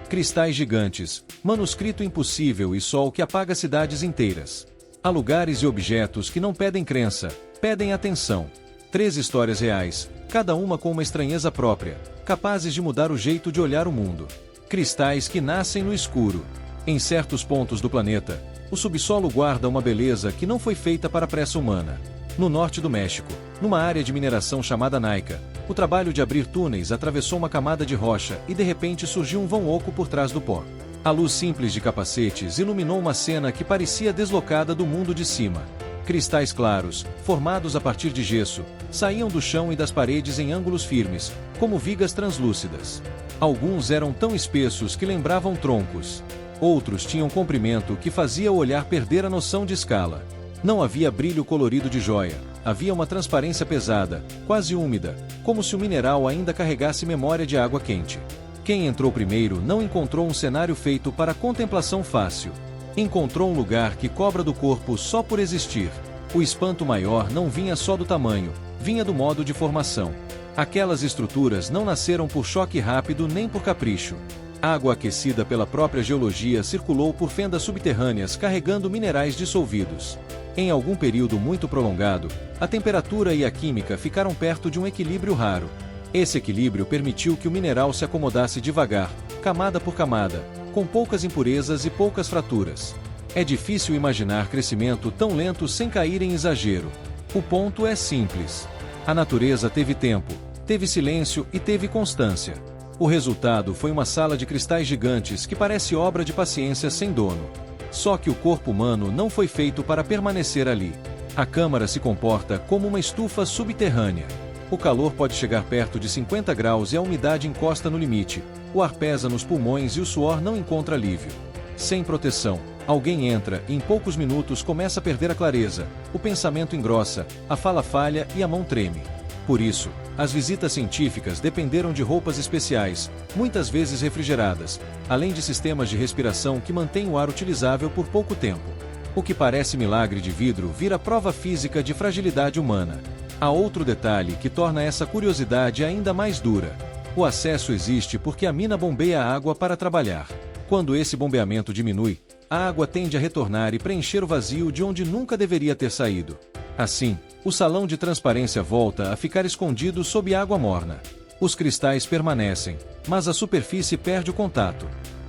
Cristais gigantes, manuscrito impossível e sol que apaga cidades inteiras. Há lugares e objetos que não pedem crença, pedem atenção. 3 histórias reais, cada uma com uma estranheza própria, capazes de mudar o jeito de olhar o mundo. Cristais que nascem no escuro. Em certos pontos do planeta, o subsolo guarda uma beleza que não foi feita para a pressa humana. No norte do México, numa área de mineração chamada Naica, o trabalho de abrir túneis atravessou uma camada de rocha e de repente surgiu um vão oco por trás do pó. A luz simples de capacetes iluminou uma cena que parecia deslocada do mundo de cima. Cristais claros, formados a partir de gesso, saíam do chão e das paredes em ângulos firmes, como vigas translúcidas. Alguns eram tão espessos que lembravam troncos. Outros tinham comprimento que fazia o olhar perder a noção de escala. Não havia brilho colorido de joia, havia uma transparência pesada, quase úmida, como se o mineral ainda carregasse memória de água quente. Quem entrou primeiro não encontrou um cenário feito para contemplação fácil. Encontrou um lugar que cobra do corpo só por existir. O espanto maior não vinha só do tamanho, vinha do modo de formação. Aquelas estruturas não nasceram por choque rápido nem por capricho. Água aquecida pela própria geologia circulou por fendas subterrâneas carregando minerais dissolvidos. Em algum período muito prolongado, a temperatura e a química ficaram perto de um equilíbrio raro. Esse equilíbrio permitiu que o mineral se acomodasse devagar, camada por camada, com poucas impurezas e poucas fraturas. É difícil imaginar crescimento tão lento sem cair em exagero. O ponto é simples. A natureza teve tempo, teve silêncio e teve constância. O resultado foi uma sala de cristais gigantes que parece obra de paciência sem dono. Só que o corpo humano não foi feito para permanecer ali. A câmara se comporta como uma estufa subterrânea. O calor pode chegar perto de 50 graus e a umidade encosta no limite. O ar pesa nos pulmões e o suor não encontra alívio. Sem proteção, alguém entra e em poucos minutos começa a perder a clareza, o pensamento engrossa, a fala falha e a mão treme. Por isso, as visitas científicas dependeram de roupas especiais, muitas vezes refrigeradas, além de sistemas de respiração que mantêm o ar utilizável por pouco tempo. O que parece milagre de vidro vira prova física de fragilidade humana. Há outro detalhe que torna essa curiosidade ainda mais dura. O acesso existe porque a mina bombeia a água para trabalhar. Quando esse bombeamento diminui, a água tende a retornar e preencher o vazio de onde nunca deveria ter saído. Assim, o salão de transparência volta a ficar escondido sob água morna. Os cristais permanecem, mas a superfície perde o contato.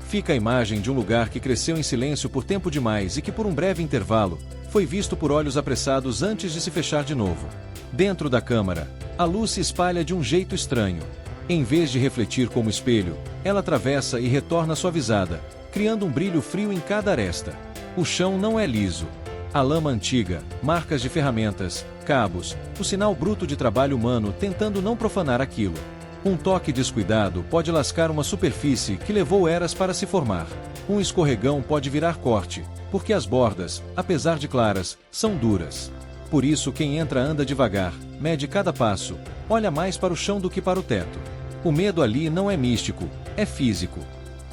Fica a imagem de um lugar que cresceu em silêncio por tempo demais e que por um breve intervalo, foi visto por olhos apressados antes de se fechar de novo. Dentro da câmara, a luz se espalha de um jeito estranho. Em vez de refletir como espelho, ela atravessa e retorna suavizada, criando um brilho frio em cada aresta. O chão não é liso. A lama antiga, marcas de ferramentas, cabos, o sinal bruto de trabalho humano tentando não profanar aquilo. Um toque descuidado pode lascar uma superfície que levou eras para se formar. Um escorregão pode virar corte, porque as bordas, apesar de claras, são duras. Por isso quem entra anda devagar, mede cada passo, olha mais para o chão do que para o teto. O medo ali não é místico, é físico.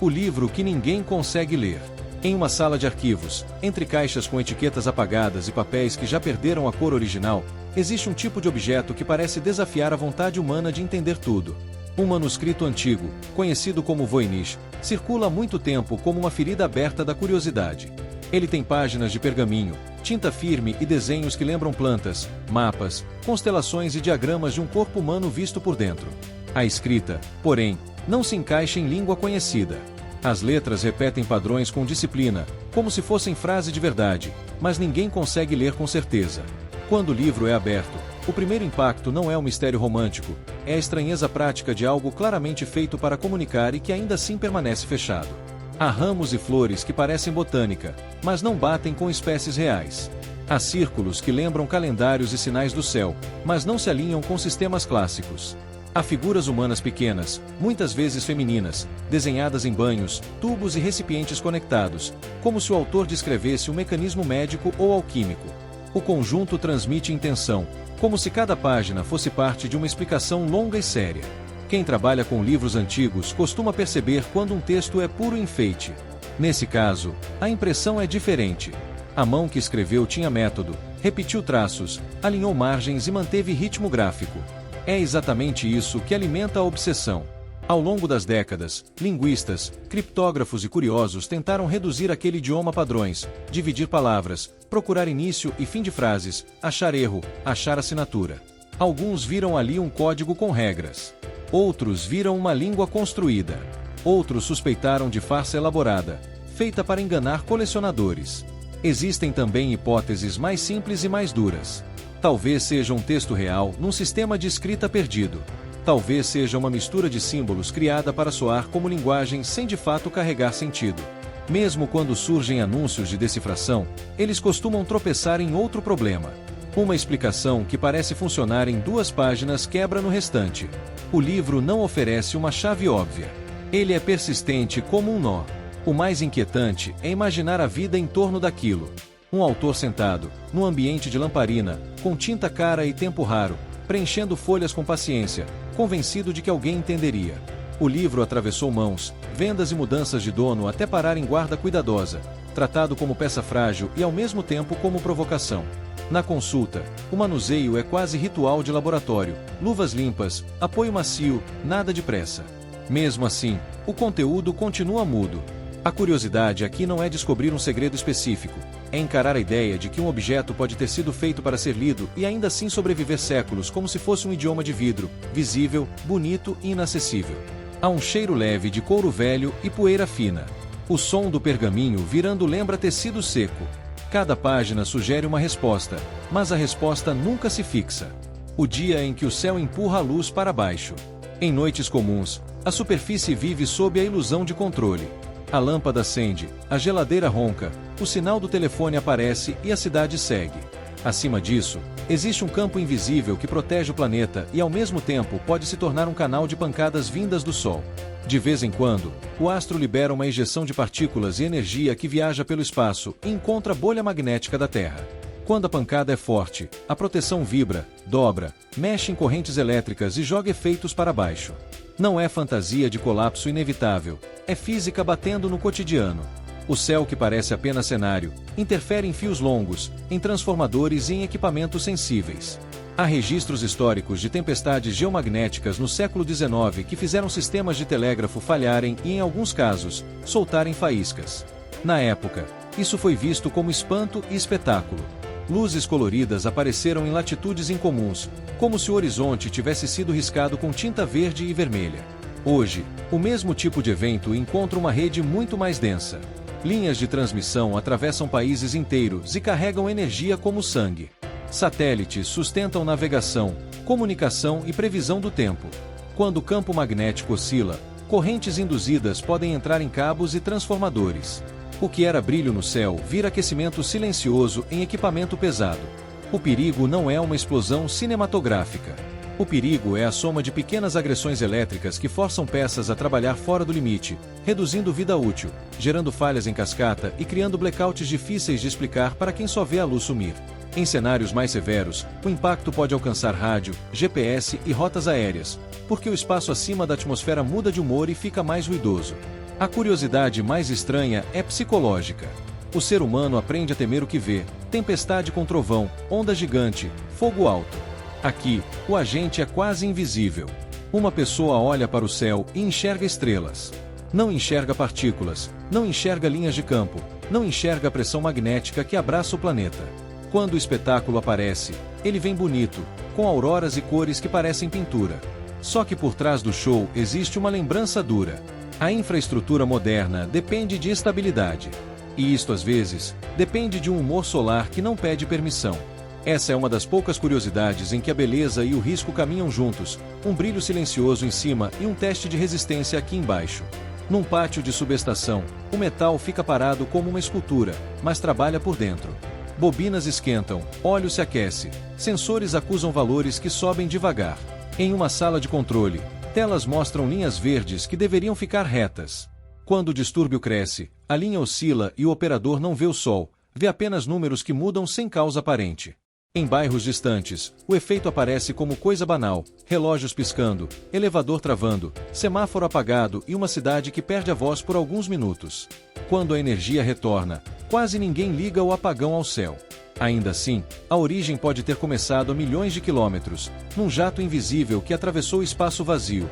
O livro que ninguém consegue ler. Em uma sala de arquivos, entre caixas com etiquetas apagadas e papéis que já perderam a cor original, existe um tipo de objeto que parece desafiar a vontade humana de entender tudo. Um manuscrito antigo, conhecido como Voynich, circula há muito tempo como uma ferida aberta da curiosidade. Ele tem páginas de pergaminho, tinta firme e desenhos que lembram plantas, mapas, constelações e diagramas de um corpo humano visto por dentro. A escrita, porém, não se encaixa em língua conhecida. As letras repetem padrões com disciplina, como se fossem frase de verdade, mas ninguém consegue ler com certeza. Quando o livro é aberto, o primeiro impacto não é o mistério romântico, é a estranheza prática de algo claramente feito para comunicar e que ainda assim permanece fechado. Há ramos e flores que parecem botânica, mas não batem com espécies reais. Há círculos que lembram calendários e sinais do céu, mas não se alinham com sistemas clássicos. Há figuras humanas pequenas, muitas vezes femininas, desenhadas em banhos, tubos e recipientes conectados, como se o autor descrevesse um mecanismo médico ou alquímico. O conjunto transmite intenção, como se cada página fosse parte de uma explicação longa e séria. Quem trabalha com livros antigos costuma perceber quando um texto é puro enfeite. Nesse caso, a impressão é diferente. A mão que escreveu tinha método, repetiu traços, alinhou margens e manteve ritmo gráfico. É exatamente isso que alimenta a obsessão. Ao longo das décadas, linguistas, criptógrafos e curiosos tentaram reduzir aquele idioma a padrões, dividir palavras, procurar início e fim de frases, achar erro, achar assinatura. Alguns viram ali um código com regras. Outros viram uma língua construída. Outros suspeitaram de farsa elaborada, feita para enganar colecionadores. Existem também hipóteses mais simples e mais duras. Talvez seja um texto real num sistema de escrita perdido. Talvez seja uma mistura de símbolos criada para soar como linguagem sem de fato carregar sentido. Mesmo quando surgem anúncios de decifração, eles costumam tropeçar em outro problema. Uma explicação que parece funcionar em 2 páginas quebra no restante. O livro não oferece uma chave óbvia. Ele é persistente como um nó. O mais inquietante é imaginar a vida em torno daquilo. Um autor sentado, num ambiente de lamparina, com tinta cara e tempo raro, preenchendo folhas com paciência, convencido de que alguém entenderia. O livro atravessou mãos, vendas e mudanças de dono até parar em guarda cuidadosa, tratado como peça frágil e ao mesmo tempo como provocação. Na consulta, o manuseio é quase ritual de laboratório, luvas limpas, apoio macio, nada de pressa. Mesmo assim, o conteúdo continua mudo. A curiosidade aqui não é descobrir um segredo específico, é encarar a ideia de que um objeto pode ter sido feito para ser lido e ainda assim sobreviver séculos como se fosse um idioma de vidro, visível, bonito e inacessível. Há um cheiro leve de couro velho e poeira fina. O som do pergaminho virando lembra tecido seco. Cada página sugere uma resposta, mas a resposta nunca se fixa. O dia em que o céu empurra a luz para baixo. Em noites comuns, a superfície vive sob a ilusão de controle. A lâmpada acende, a geladeira ronca, o sinal do telefone aparece e a cidade segue. Acima disso, existe um campo invisível que protege o planeta e ao mesmo tempo pode se tornar um canal de pancadas vindas do Sol. De vez em quando, o astro libera uma ejeção de partículas e energia que viaja pelo espaço e encontra a bolha magnética da Terra. Quando a pancada é forte, a proteção vibra, dobra, mexe em correntes elétricas e joga efeitos para baixo. Não é fantasia de colapso inevitável, é física batendo no cotidiano. O céu que parece apenas cenário, interfere em fios longos, em transformadores e em equipamentos sensíveis. Há registros históricos de tempestades geomagnéticas no século XIX que fizeram sistemas de telégrafo falharem e, em alguns casos, soltarem faíscas. Na época, isso foi visto como espanto e espetáculo. Luzes coloridas apareceram em latitudes incomuns, como se o horizonte tivesse sido riscado com tinta verde e vermelha. Hoje, o mesmo tipo de evento encontra uma rede muito mais densa. Linhas de transmissão atravessam países inteiros e carregam energia como sangue. Satélites sustentam navegação, comunicação e previsão do tempo. Quando o campo magnético oscila, correntes induzidas podem entrar em cabos e transformadores. O que era brilho no céu vira aquecimento silencioso em equipamento pesado. O perigo não é uma explosão cinematográfica. O perigo é a soma de pequenas agressões elétricas que forçam peças a trabalhar fora do limite, reduzindo vida útil, gerando falhas em cascata e criando blackouts difíceis de explicar para quem só vê a luz sumir. Em cenários mais severos, o impacto pode alcançar rádio, GPS e rotas aéreas, porque o espaço acima da atmosfera muda de humor e fica mais ruidoso. A curiosidade mais estranha é psicológica. O ser humano aprende a temer o que vê: tempestade com trovão, onda gigante, fogo alto. Aqui, o agente é quase invisível. Uma pessoa olha para o céu e enxerga estrelas. Não enxerga partículas, não enxerga linhas de campo, não enxerga a pressão magnética que abraça o planeta. Quando o espetáculo aparece, ele vem bonito, com auroras e cores que parecem pintura. Só que por trás do show existe uma lembrança dura. A infraestrutura moderna depende de estabilidade. E isto, às vezes, depende de um humor solar que não pede permissão. Essa é uma das poucas curiosidades em que a beleza e o risco caminham juntos, um brilho silencioso em cima e um teste de resistência aqui embaixo. Num pátio de subestação, o metal fica parado como uma escultura, mas trabalha por dentro. Bobinas esquentam, óleo se aquece, sensores acusam valores que sobem devagar. Em uma sala de controle, telas mostram linhas verdes que deveriam ficar retas. Quando o distúrbio cresce, a linha oscila e o operador não vê o sol, vê apenas números que mudam sem causa aparente. Em bairros distantes, o efeito aparece como coisa banal: relógios piscando, elevador travando, semáforo apagado e uma cidade que perde a voz por alguns minutos. Quando a energia retorna, quase ninguém liga o apagão ao céu. Ainda assim, a origem pode ter começado a milhões de quilômetros, num jato invisível que atravessou o espaço vazio,